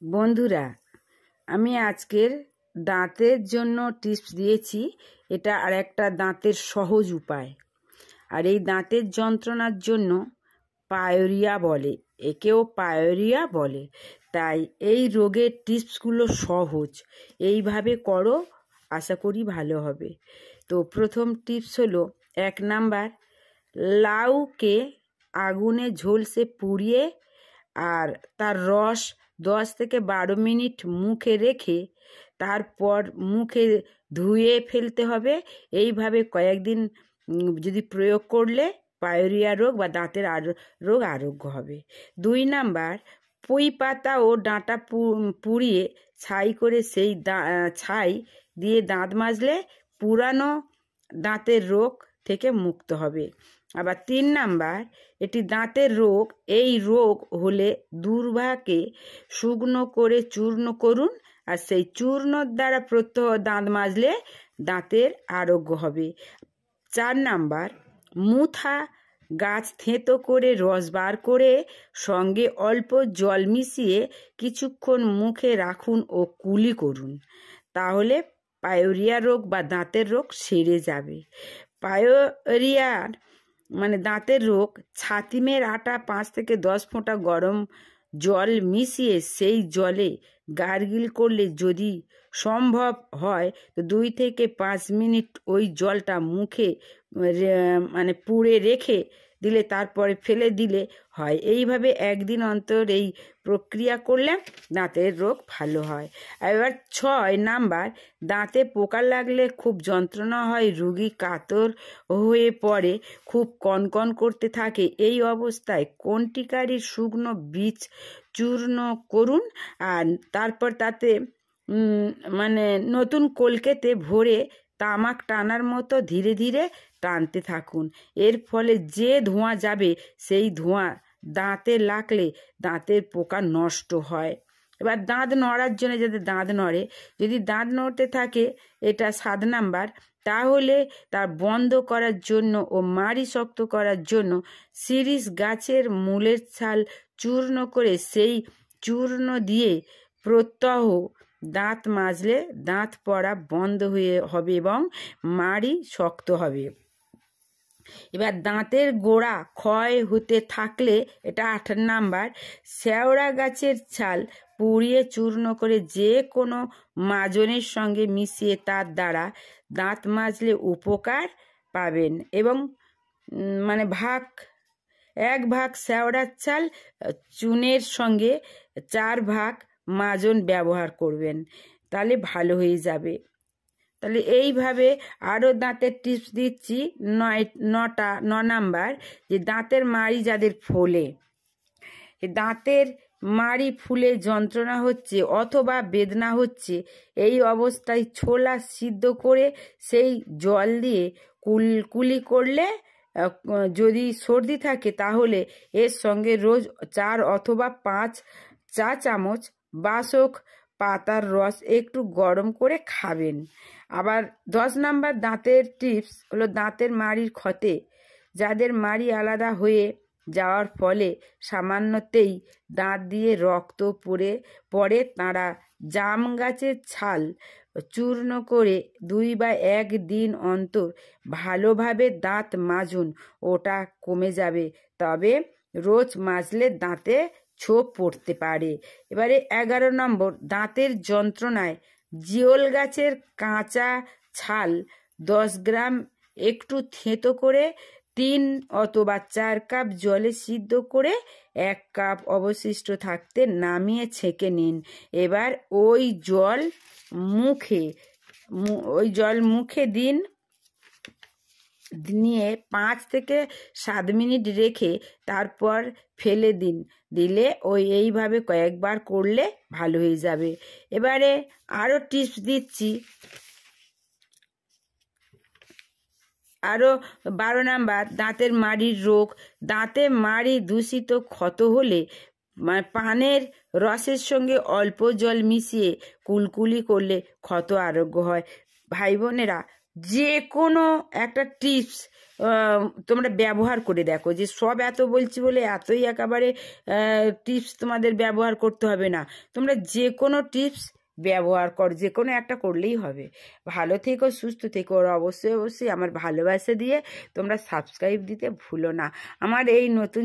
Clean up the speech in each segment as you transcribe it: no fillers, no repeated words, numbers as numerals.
বন্ধুরা, আমি আজকের দাঁতের জন্য টিপস দিয়েছি। এটা আর একটা দাঁতের সহজ উপায়। আর এই দাঁতের যন্ত্রণার জন্য পায়োরিয়া বলে, একেও পায়োরিয়া বলে। তাই এই রোগের টিপসগুলো সহজ, এইভাবে করো, আশা করি ভালো হবে। তো প্রথম টিপস হলো, 1 নাম্বার, লাউকে আগুনে ঝলসে পুড়িয়ে আর তার রস 10 থেকে 12 মিনিট মুখে রেখে তারপর মুখে ধুয়ে ফেলতে হবে। এইভাবে কয়েকদিন যদি প্রয়োগ করলে পায়োরিয়া রোগ বা দাঁতের রোগ আরোগ্য হবে। 2 নাম্বার, পুঁই পাতা ও ডাঁটা পুড়িয়ে ছাই করে সেই ছাই দিয়ে দাঁত মাজলে পুরানো দাঁতের রোগ থেকে মুক্ত হবে। আবার 3 নাম্বার, এটি দাঁতের রোগ। এই রোগ হলে দূর্বাকে শুকনো করে চূর্ণ করুন, আর সেই চূর্ণর দ্বারা প্রত্যহ দাঁত মাজলে দাঁতের আরোগ্য হবে। 4 নাম্বার, মুথা গাছ থেঁতো করে রস বার করে সঙ্গে অল্প জল মিশিয়ে কিছুক্ষণ মুখে রাখুন ও কুলি করুন, তাহলে পায়োরিয়া রোগ বা দাঁতের রোগ সেরে যাবে। পায়োরিয়ার দাঁতের রোগ, ছাতিমের আটা 5 থেকে 10 ফোঁটা গরম জল মিশিয়ে সেই জলে গার্গিল করলে যদি সম্ভব হয় তো 2 থেকে 5 মিনিট ওই জলটা মুখে পুড়ে রেখে দিলে তারপরে ফেলে দিলে হয়। এইভাবে 1 দিন অন্তর এই প্রক্রিয়া করলে দাঁতের রোগ ভালো হয়। এবার 6 নাম্বার, দাঁতে পোকা লাগলে খুব যন্ত্রণা হয়, রোগী কাতর হয়ে পড়ে, খুব কনকন করতে থাকে। এই অবস্থায় কন্টিকারির শুকনো বীজ চূর্ণ করুন, আর তারপর তাতে নতুন কলকেতে ভরে তামাক টানার মতো ধীরে ধীরে টানতে থাকুন। এর ফলে যে ধোঁয়া যাবে সেই ধোঁয়া দাঁতে লাগলে দাঁতের পোকা নষ্ট হয়। এবার দাঁত নড়ার জন্য, যাতে দাঁত নড়ে, যদি দাঁত নড়তে থাকে, এটা 7 নাম্বার, তাহলে তার বন্ধ করার জন্য ও মাড়ি শক্ত করার জন্য শিরীষ গাছের মূলের ছাল চূর্ণ করে সেই চূর্ণ দিয়ে প্রত্যহ দাঁত মাজলে দাঁত পড়া বন্ধ হবে এবং মাড়ি শক্ত হবে। এবার দাঁতের গোড়া ক্ষয় হতে থাকলে, এটা 8 নাম্বার, শেওড়া গাছের ছাল পুড়িয়ে চূর্ণ করে যে কোনো মাজনের সঙ্গে মিশিয়ে তার দ্বারা দাঁত মাজলে উপকার পাবেন। এবং 1 ভাগ শেওড়ার ছাল চুনের সঙ্গে 4 ভাগ মাজন ব্যবহার করবেন, তাহলে ভালো হয়ে যাবে। তাহলে এইভাবে আরও দাঁতের টিপস দিচ্ছি। 9 নাম্বার, যে দাঁতের মাড়ি যাদের ফোলে, দাঁতের মাড়ি ফুলে যন্ত্রণা হচ্ছে অথবা বেদনা হচ্ছে, এই অবস্থায় ছোলা সিদ্ধ করে সেই জল দিয়ে কুলি করলে, যদি সর্দি থাকে তাহলে এর সঙ্গে রোজ 4 অথবা 5 চা চামচ বাসক পাতার রস একটু গরম করে খাবেন। আবার 10 নাম্বার দাঁতের টিপস হলো, দাঁতের মাড়ির ক্ষতে, যাদের মাড়ি আলাদা হয়ে যাওয়ার ফলে সামান্যতেই দাঁত দিয়ে রক্ত পড়ে তাঁরা জাম গাছের ছাল চূর্ণ করে 2 বা 1 দিন অন্তর ভালোভাবে দাঁত মাজুন, ওটা কমে যাবে। তবে রোজ মাজলে দাঁতে ছোপ পড়তে পারে। এবারে 11 নম্বর, দাঁতের যন্ত্রণায় জিওল গাছের কাঁচা ছাল 10 গ্রাম একটু থেঁতো করে 3 অথবা 4 কাপ জলে সিদ্ধ করে 1 কাপ অবশিষ্ট থাকতে নামিয়ে ছেঁকে নিন। এবার ওই জল মুখে দিন, নিয়ে 5 থেকে 7 মিনিট রেখে তারপর ফেলে দিলে এইভাবে কয়েকবার করলে ভালো হয়ে যাবে। এবারে আরও টিপস দিচ্ছি। আরও 12 নাম্বার, দাঁতের মাড়ির রোগ, দাঁতে মাড়ি দূষিত ক্ষত হলে পানের রসের সঙ্গে অল্প জল মিশিয়ে কুলকুলি করলে ক্ষত আরোগ্য হয়। ভাই বোনেরা, যে কোনো একটা টিপস তোমরা ব্যবহার করে দেখো। যে সব এত বলছি বলে এতই একেবারে টিপস তোমাদের ব্যবহার করতে হবে না, তোমরা যে কোনো টিপস ব্যবহার কর, যে কোনো একটা করলেই হবে। ভালো থেকো, সুস্থ থেকো, আর অবশ্যই অবশ্যই আমার ভালোবাসা দিয়ে তোমরা সাবস্ক্রাইব দিতে ভুলো না। আমার এই নতুন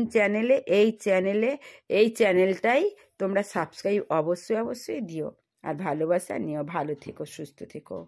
এই চ্যানেলটাই তোমরা সাবস্ক্রাইব অবশ্যই অবশ্যই দিও, আর ভালোবাসা নিও। ভালো থেকো, সুস্থ থেকো।